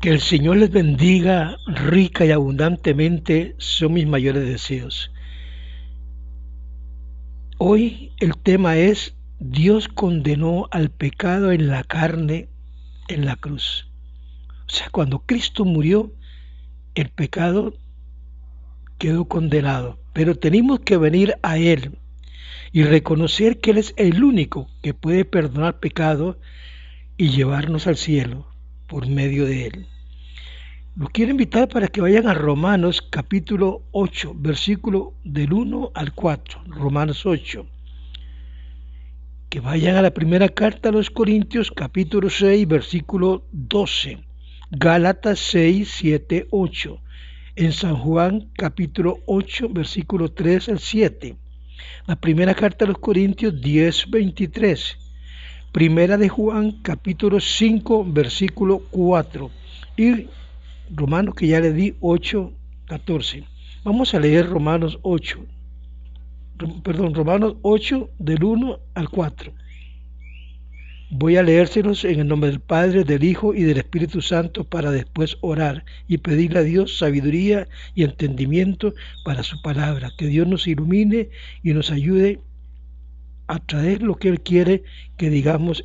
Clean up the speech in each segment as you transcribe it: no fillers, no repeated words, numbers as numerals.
Que el Señor les bendiga rica y abundantemente son mis mayores deseos. Hoy el tema es Dios condenó al pecado en la carne en la cruz. O sea, cuando Cristo murió, el pecado quedó condenado. Pero tenemos que venir a Él y reconocer que Él es el único que puede perdonar pecado y llevarnos al cielo por medio de Él. Los quiero invitar para que vayan a Romanos capítulo 8, versículo del 1 al 4, Romanos 8. Que vayan a la primera carta a los Corintios capítulo 6, versículo 12, Gálatas 6, 7, 8, en San Juan capítulo 8, versículo 3 al 7, la primera carta a los Corintios 10, 23, primera de Juan capítulo 5, versículo 4 y Romanos que ya le di 8, 14. Vamos a leer Romanos 8, Romanos 8 del 1 al 4. Voy a leérselos en el nombre del Padre, del Hijo y del Espíritu Santo para después orar y pedirle a Dios sabiduría y entendimiento para su palabra. Que Dios nos ilumine y nos ayude a traer lo que Él quiere que digamos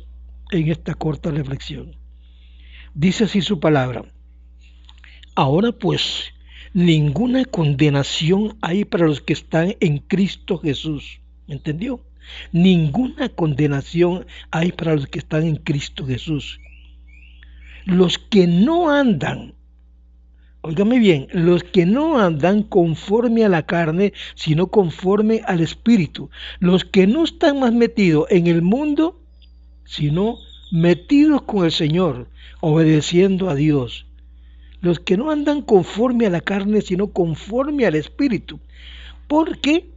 en esta corta reflexión. Dice así su palabra. Ahora pues, ninguna condenación hay para los que están en Cristo Jesús. ¿Me entendió? Ninguna condenación hay para los que están en Cristo Jesús. Los que no andan, óigame bien, los que no andan conforme a la carne, sino conforme al Espíritu. Los que no están más metidos en el mundo, sino metidos con el Señor, obedeciendo a Dios. Los que no andan conforme a la carne, sino conforme al Espíritu. Porque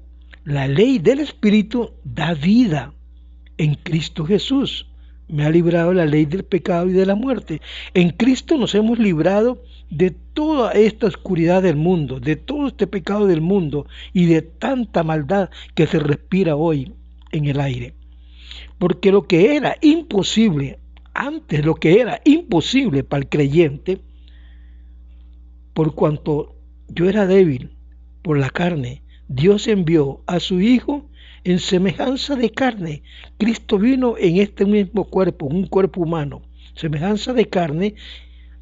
la ley del Espíritu da vida en Cristo Jesús. Me ha librado la ley del pecado y de la muerte. En Cristo nos hemos librado de toda esta oscuridad del mundo, de todo este pecado del mundo y de tanta maldad que se respira hoy en el aire. Porque lo que era imposible, antes lo que era imposible para el creyente, por cuanto yo era débil por la carne, Dios envió a su Hijo en semejanza de carne. Cristo vino en este mismo cuerpo, un cuerpo humano, semejanza de carne,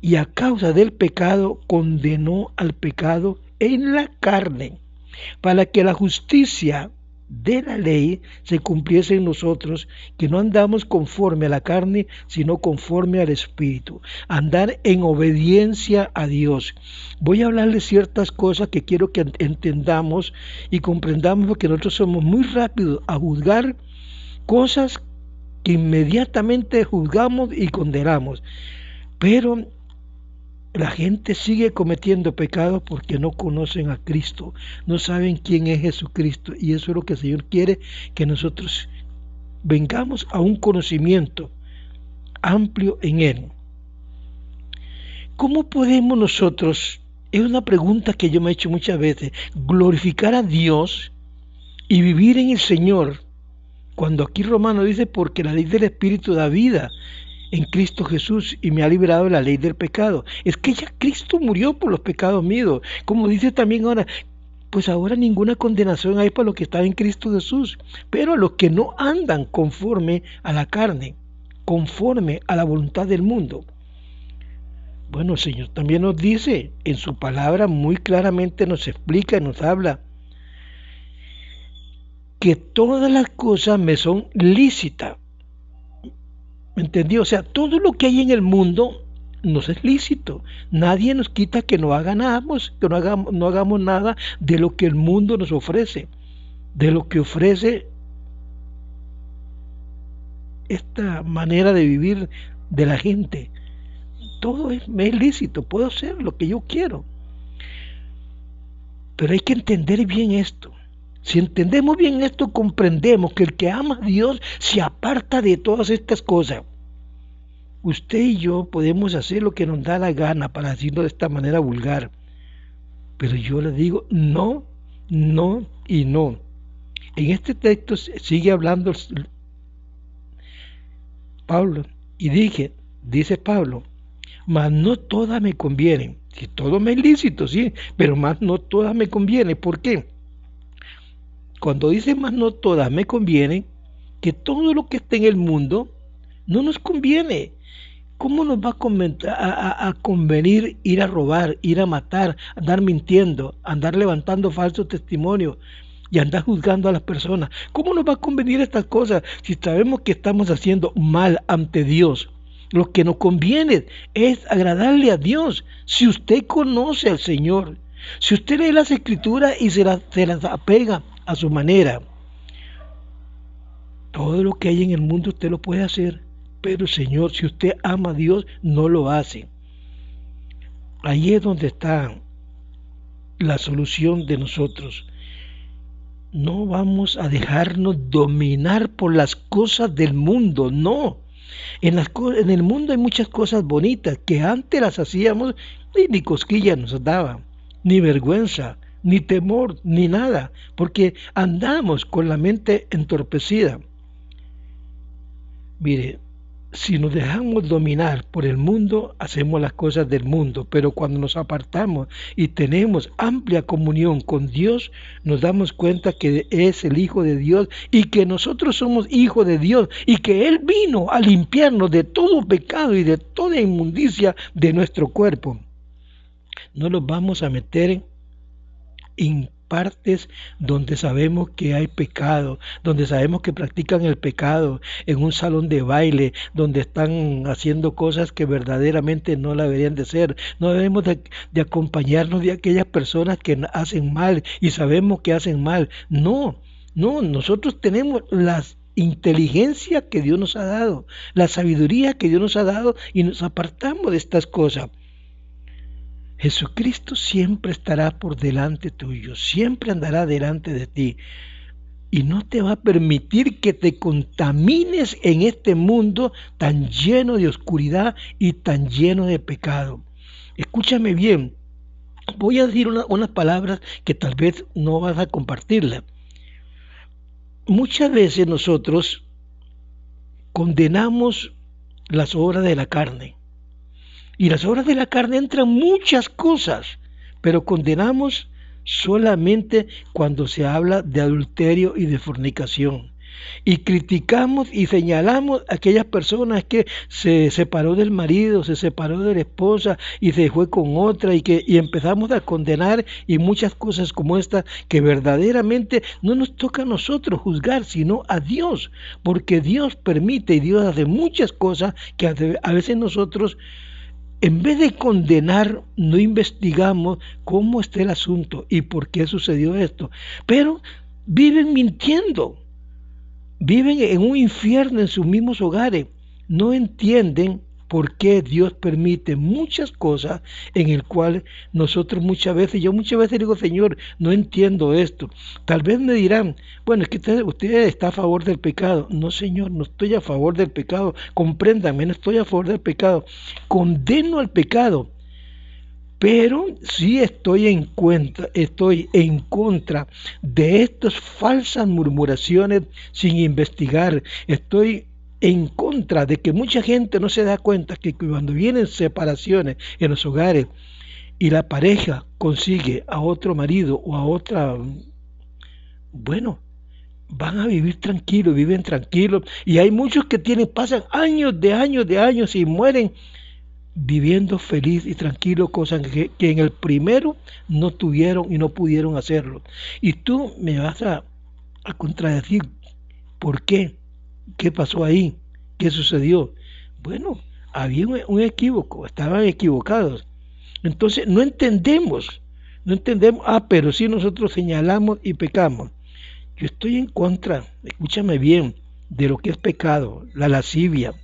y a causa del pecado condenó al pecado en la carne, para que la justicia de la ley se cumpliese en nosotros, que no andamos conforme a la carne, sino conforme al Espíritu. Andar en obediencia a Dios. Voy a hablarles ciertas cosas que quiero que entendamos y comprendamos, porque nosotros somos muy rápidos a juzgar cosas que inmediatamente juzgamos y condenamos. Pero la gente sigue cometiendo pecados porque no conocen a Cristo, no saben quién es Jesucristo, y eso es lo que el Señor quiere, que nosotros vengamos a un conocimiento amplio en Él. ¿Cómo podemos nosotros, es una pregunta que yo me he hecho muchas veces, glorificar a Dios y vivir en el Señor, cuando aquí Romano dice, porque la ley del Espíritu da vida en Cristo Jesús y me ha librado de la ley del pecado? Es que ya Cristo murió por los pecados míos. Como dice también ahora, pues ahora ninguna condenación hay para los que están en Cristo Jesús. Pero a los que no andan conforme a la carne, conforme a la voluntad del mundo. Bueno, el Señor también nos dice, en su palabra muy claramente nos explica, nos habla, que todas las cosas me son lícitas. ¿Me entendió? O sea, todo lo que hay en el mundo nos es lícito. Nadie nos quita que no hagamos, no hagamos nada de lo que el mundo nos ofrece, de lo que ofrece esta manera de vivir de la gente. Todo me es lícito, puedo hacer lo que yo quiero. Pero hay que entender bien esto. Si entendemos bien esto, comprendemos que el que ama a Dios se aparta de todas estas cosas. Usted y yo podemos hacer lo que nos da la gana, para decirlo de esta manera vulgar. Pero yo le digo no, no y no. En este texto sigue hablando Pablo y dice Pablo, mas no todas me convienen. Si todo me es lícito, sí, pero más no todas me convienen. ¿Por qué? Cuando dice más no todas me convienen, que todo lo que está en el mundo no nos conviene. ¿Cómo nos va a convenir ir a robar, ir a matar, andar mintiendo, andar levantando falsos testimonios y andar juzgando a las personas? ¿Cómo nos va a convenir estas cosas si sabemos que estamos haciendo mal ante Dios? Lo que nos conviene es agradarle a Dios. Si usted conoce al Señor, si usted lee las Escrituras y se las apega a su manera, todo lo que hay en el mundo usted lo puede hacer. Pero Señor, si usted ama a Dios, no lo hace. Ahí es donde está la solución de nosotros. No vamos a dejarnos dominar por las cosas del mundo, no. En el mundo hay muchas cosas bonitas que antes las hacíamos y ni cosquillas nos daba, ni vergüenza, ni temor, ni nada, porque andamos con la mente entorpecida. Mire, si nos dejamos dominar por el mundo, hacemos las cosas del mundo, pero cuando nos apartamos y tenemos amplia comunión con Dios, nos damos cuenta que es el Hijo de Dios y que nosotros somos hijos de Dios y que Él vino a limpiarnos de todo pecado y de toda inmundicia de nuestro cuerpo. No nos vamos a meter en partes donde sabemos que hay pecado, donde sabemos que practican el pecado, en un salón de baile, donde están haciendo cosas que verdaderamente no la deberían de ser. No debemos de acompañarnos de aquellas personas que hacen mal y sabemos que hacen mal. No, nosotros tenemos las inteligencia que Dios nos ha dado, la sabiduría que Dios nos ha dado y nos apartamos de estas cosas. Jesucristo siempre estará por delante tuyo, siempre andará delante de ti y no te va a permitir que te contamines en este mundo tan lleno de oscuridad y tan lleno de pecado. Escúchame bien, voy a decir unas palabras que tal vez no vas a compartirlas. Muchas veces nosotros condenamos las obras de la carne. Y las obras de la carne entran muchas cosas, pero condenamos solamente cuando se habla de adulterio y de fornicación. Y criticamos y señalamos a aquellas personas que se separó del marido, se separó de la esposa y se fue con otra y empezamos a condenar y muchas cosas como estas que verdaderamente no nos toca a nosotros juzgar, sino a Dios, porque Dios permite y Dios hace muchas cosas que a veces nosotros, en vez de condenar, no investigamos cómo está el asunto y por qué sucedió esto. Pero viven mintiendo, viven en un infierno en sus mismos hogares. No entienden por qué Dios permite muchas cosas en el cual nosotros muchas veces, yo muchas veces digo, Señor, no entiendo esto. Tal vez me dirán, bueno, es que usted está a favor del pecado. No, Señor, no estoy a favor del pecado. Compréndame, no estoy a favor del pecado. Condeno al pecado, pero sí estoy en contra de estas falsas murmuraciones sin investigar. Estoy en contra de que mucha gente no se da cuenta que cuando vienen separaciones en los hogares y la pareja consigue a otro marido o a otra, bueno, van a vivir tranquilos, viven tranquilos, y hay muchos que pasan años de años y mueren viviendo feliz y tranquilo, cosas que en el primero no tuvieron y no pudieron hacerlo. Y tú me vas a contradecir, ¿por qué? ¿Qué pasó ahí? ¿Qué sucedió? Bueno, había un equívoco, estaban equivocados. Entonces no entendemos, pero sí nosotros señalamos y pecamos. Yo estoy en contra, escúchame bien, de lo que es pecado, la lascivia,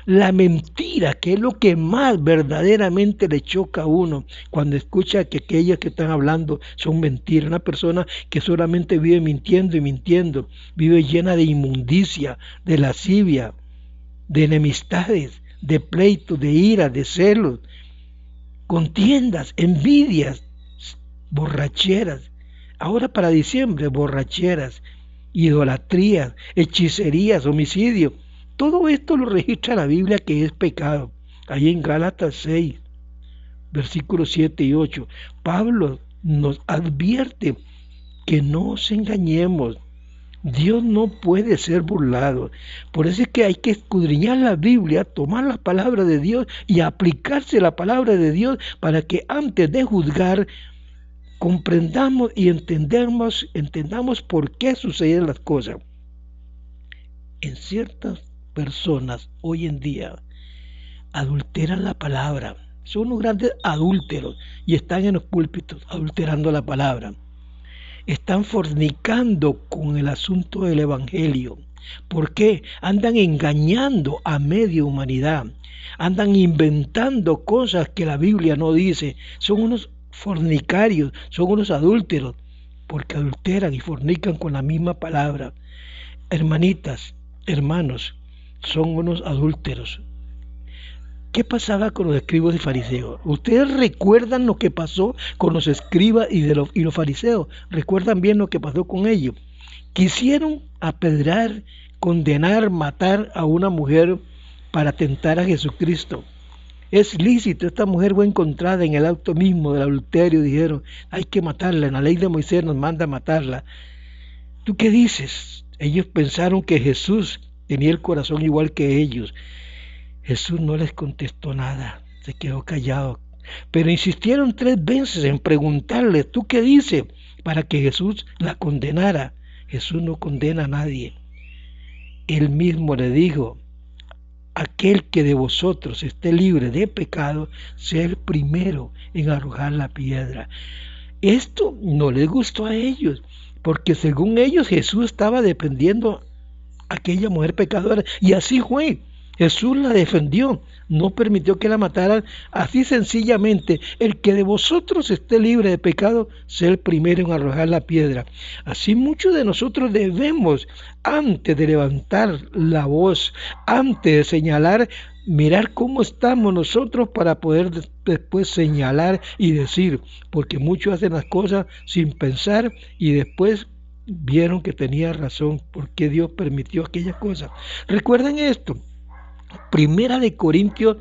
la mentira, que es lo que más verdaderamente le choca a uno cuando escucha que aquellas que están hablando son mentiras. Una persona que solamente vive mintiendo y mintiendo, vive llena de inmundicia, de lascivia, de enemistades, de pleitos, de ira, de celos, contiendas, envidias, borracheras. Ahora para diciembre, borracheras, idolatrías, hechicerías, homicidio. Todo esto lo registra la Biblia que es pecado. Ahí en Gálatas 6, versículos 7 y 8, Pablo nos advierte que no nos engañemos. Dios no puede ser burlado. Por eso es que hay que escudriñar la Biblia, tomar la palabra de Dios y aplicarse la palabra de Dios para que antes de juzgar comprendamos y entendamos por qué suceden las cosas. En ciertas personas hoy en día adulteran la palabra. Son unos grandes adúlteros y están en los púlpitos adulterando la palabra. Están fornicando con el asunto del evangelio. ¿Por qué? Andan engañando a media humanidad. Andan inventando cosas que la Biblia no dice. Son unos fornicarios, son unos adúlteros, porque adulteran y fornican con la misma palabra. Hermanitas, hermanos, son unos adúlteros. ¿Qué pasaba con los escribas y fariseos? ¿Ustedes recuerdan lo que pasó con los escribas y los fariseos? ¿Recuerdan bien lo que pasó con ellos? Quisieron apedrear, condenar, matar a una mujer para tentar a Jesucristo. Es lícito, esta mujer fue encontrada en el acto mismo del adulterio, dijeron, hay que matarla, en la ley de Moisés nos manda matarla. ¿Tú qué dices? Ellos pensaron que Jesús tenía el corazón igual que ellos. Jesús no les contestó nada, se quedó callado. Pero insistieron 3 veces en preguntarle, ¿tú qué dices? Para que Jesús la condenara. Jesús no condena a nadie. Él mismo le dijo, aquel que de vosotros esté libre de pecado, sea el primero en arrojar la piedra. Esto no les gustó a ellos, porque según ellos Jesús estaba defendiendo a aquella mujer pecadora, y así fue. Jesús la defendió, no permitió que la mataran, así sencillamente, el que de vosotros esté libre de pecado, sea el primero en arrojar la piedra. Así muchos de nosotros debemos, antes de levantar la voz, antes de señalar, mirar cómo estamos nosotros para poder después señalar y decir, porque muchos hacen las cosas sin pensar y después vieron que tenía razón, porque Dios permitió aquellas cosas. Recuerden esto. Primera de Corintios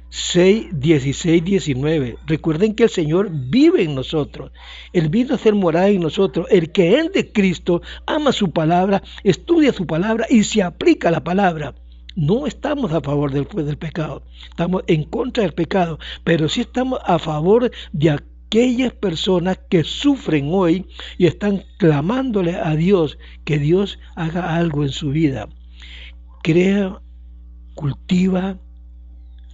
6, 16, 19. Recuerden que el Señor vive en nosotros. Él vino a ser morada en nosotros. El que es de Cristo ama su palabra, estudia su palabra y se aplica a la palabra. No estamos a favor del pecado. Estamos en contra del pecado. Pero sí estamos a favor de aquellas personas que sufren hoy y están clamándole a Dios que Dios haga algo en su vida. Cultiva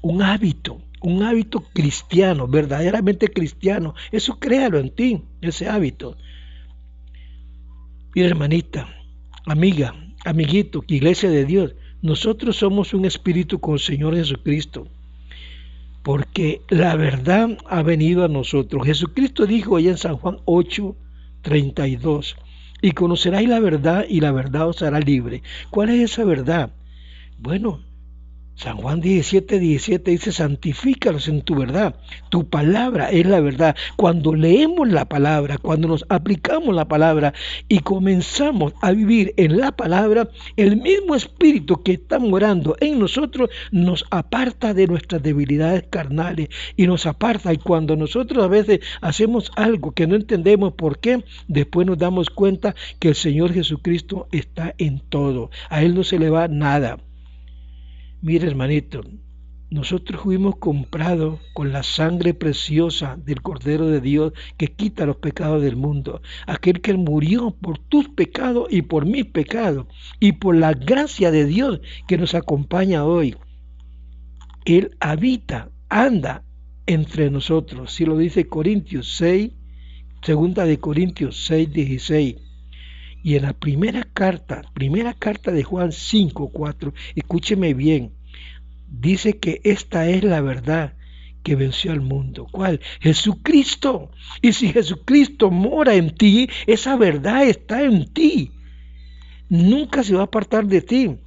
un hábito cristiano, verdaderamente cristiano. Eso créalo en ti, ese hábito. Mira, hermanita, amiga, amiguito, iglesia de Dios, nosotros somos un espíritu con el Señor Jesucristo, porque la verdad ha venido a nosotros. Jesucristo dijo allá en San Juan 8, 32, y conoceráis la verdad y la verdad os hará libre. ¿Cuál es esa verdad? Bueno, San Juan 17, 17 dice, santifícalos en tu verdad. Tu palabra es la verdad. Cuando leemos la palabra, cuando nos aplicamos la palabra y comenzamos a vivir en la palabra, el mismo Espíritu que está morando en nosotros nos aparta de nuestras debilidades carnales y nos aparta. Y cuando nosotros a veces hacemos algo que no entendemos por qué, después nos damos cuenta que el Señor Jesucristo está en todo. A Él no se le va nada. Mire, hermanito, nosotros fuimos comprados con la sangre preciosa del Cordero de Dios que quita los pecados del mundo. Aquel que murió por tus pecados y por mis pecados y por la gracia de Dios que nos acompaña hoy. Él habita, anda entre nosotros. Si lo dice Corintios 6, segunda de Corintios 6, 16. Y en la primera carta de Juan 5, 4, escúcheme bien, dice que esta es la verdad que venció al mundo. ¿Cuál? Jesucristo. Y si Jesucristo mora en ti, esa verdad está en ti. Nunca se va a apartar de ti.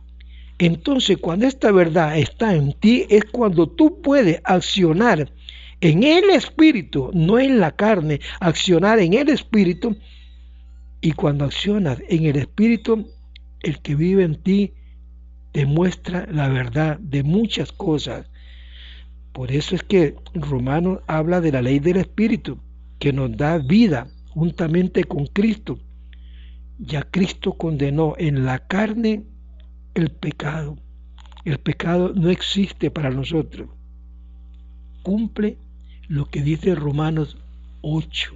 Entonces, cuando esta verdad está en ti, es cuando tú puedes accionar en el Espíritu, no en la carne, accionar en el Espíritu. Y cuando accionas en el Espíritu, el que vive en ti te muestra la verdad de muchas cosas. Por eso es que Romanos habla de la ley del Espíritu, que nos da vida juntamente con Cristo. Ya Cristo condenó en la carne el pecado. El pecado no existe para nosotros. Cumple lo que dice Romanos 8.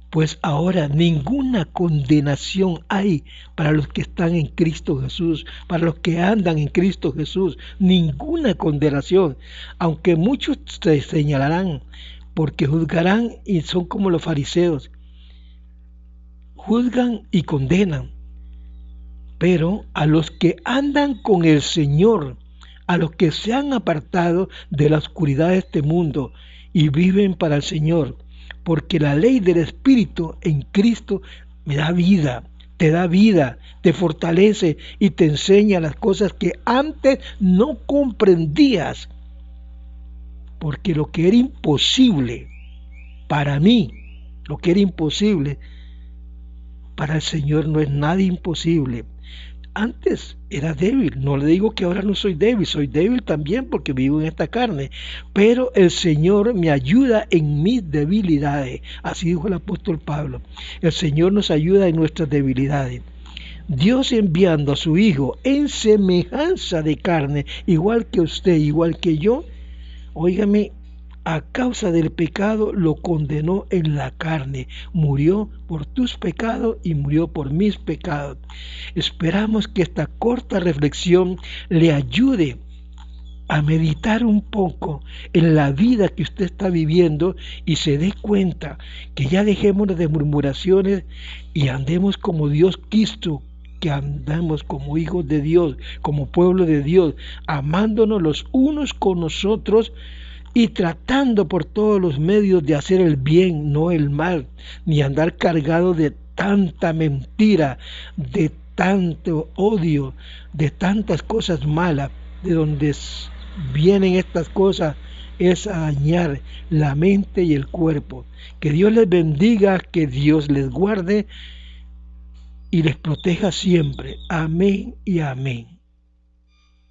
Pues ahora ninguna condenación hay para los que están en Cristo Jesús, para los que andan en Cristo Jesús, ninguna condenación, aunque muchos se señalarán, porque juzgarán y son como los fariseos, juzgan y condenan, pero a los que andan con el Señor, a los que se han apartado de la oscuridad de este mundo y viven para el Señor, porque la ley del Espíritu en Cristo me da vida, te fortalece y te enseña las cosas que antes no comprendías, porque lo que era imposible para mí, lo que era imposible para el Señor no es nada imposible. Antes era débil, no le digo que ahora no soy débil también porque vivo en esta carne, pero el Señor me ayuda en mis debilidades, así dijo el apóstol Pablo. El Señor nos ayuda en nuestras debilidades. Dios enviando a su Hijo en semejanza de carne, igual que usted, igual que yo, óigame, a causa del pecado lo condenó en la carne, murió por tus pecados y murió por mis pecados. Esperamos que esta corta reflexión le ayude a meditar un poco en la vida que usted está viviendo y se dé cuenta que ya dejémonos de murmuraciones y andemos como Dios quiso que andamos, como hijos de Dios, como pueblo de Dios, amándonos los unos con los otros y tratando por todos los medios de hacer el bien, no el mal, ni andar cargado de tanta mentira, de tanto odio, de tantas cosas malas, de donde vienen estas cosas es a dañar la mente y el cuerpo. Que Dios les bendiga, que Dios les guarde y les proteja siempre. Amén y amén.